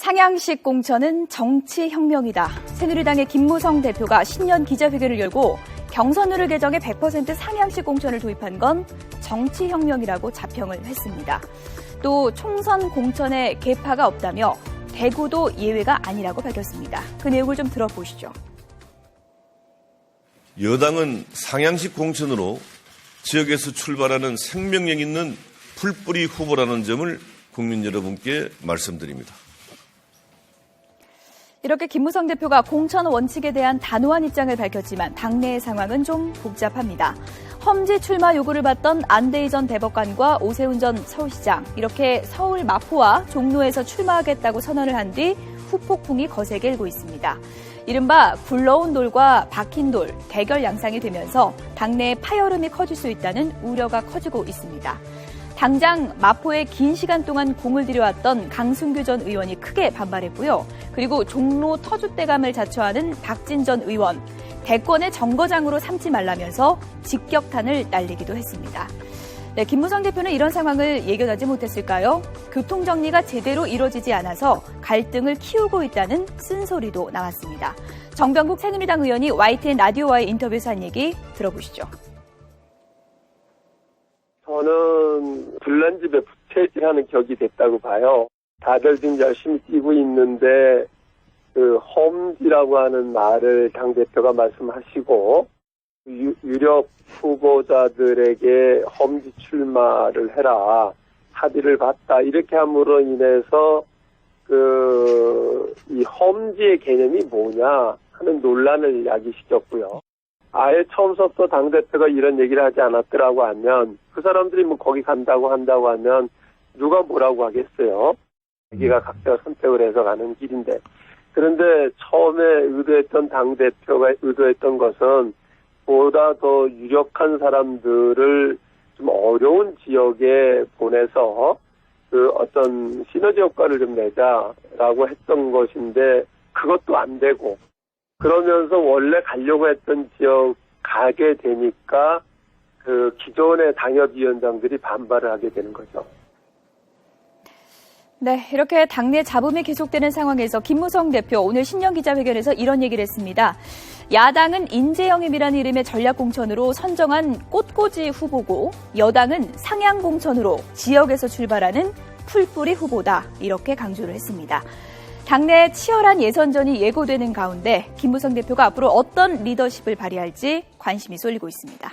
상향식 공천은 정치혁명이다. 새누리당의 김무성 대표가 신년 기자회견을 열고 경선룰을 개정해 100% 상향식 공천을 도입한 건 정치혁명이라고 자평을 했습니다. 또 총선 공천에 계파가 없다며 대구도 예외가 아니라고 밝혔습니다. 그 내용을 좀 들어보시죠. 여당은 상향식 공천으로 지역에서 출발하는 생명력 있는 풀뿌리 후보라는 점을 국민 여러분께 말씀드립니다. 이렇게 김무성 대표가 공천 원칙에 대한 단호한 입장을 밝혔지만 당내의 상황은 좀 복잡합니다. 험지 출마 요구를 받던 안대희 전 대법관과 오세훈 전 서울시장, 이렇게 서울 마포와 종로에서 출마하겠다고 선언을 한 뒤 후폭풍이 거세게 일고 있습니다. 이른바 굴러온 돌과 박힌 돌, 대결 양상이 되면서 당내의 파열음이 커질 수 있다는 우려가 커지고 있습니다. 당장 마포에 긴 시간 동안 공을 들여왔던 강승규 전 의원이 크게 반발했고요. 그리고 종로 터줏대감을 자처하는 박진 전 의원, 대권의 정거장으로 삼지 말라면서 직격탄을 날리기도 했습니다. 네, 김무성 대표는 이런 상황을 예견하지 못했을까요? 교통정리가 제대로 이루어지지 않아서 갈등을 키우고 있다는 쓴소리도 나왔습니다. 정병국 새누리당 의원이 YTN 라디오와의 인터뷰에서 한 얘기 들어보시죠. 저는 불난 집에 부채질하는 격이 됐다고 봐요. 다들 지금 열심히 뛰고 있는데 그 험지라고 하는 말을 당대표가 말씀하시고 유력 후보자들에게 험지 출마를 해라, 합의를 봤다, 이렇게 함으로 인해서 이 험지의 개념이 뭐냐 하는 논란을 야기시켰고요. 아예 처음부터 당대표가 이런 얘기를 하지 않았더라고 하면, 그 사람들이 뭐 거기 간다고 한다고 하면 누가 뭐라고 하겠어요. 자기가 각자 선택을 해서 가는 길인데. 그런데 처음에 의도했던 당대표가 의도했던 것은 보다 더 유력한 사람들을 좀 어려운 지역에 보내서 그 어떤 시너지 효과를 좀 내자라고 했던 것인데, 그것도 안 되고, 그러면서 원래 가려고 했던 지역 가게 되니까 그 기존의 당협위원장들이 반발을 하게 되는 거죠. 네, 이렇게 당내 잡음이 계속되는 상황에서 김무성 대표 오늘 신년 기자회견에서 이런 얘기를 했습니다. 야당은 인재영입이라는 이름의 전략공천으로 선정한 꽃꽂이 후보고, 여당은 상향공천으로 지역에서 출발하는 풀뿌리 후보다, 이렇게 강조를 했습니다. 당내 치열한 예선전이 예고되는 가운데 김무성 대표가 앞으로 어떤 리더십을 발휘할지 관심이 쏠리고 있습니다.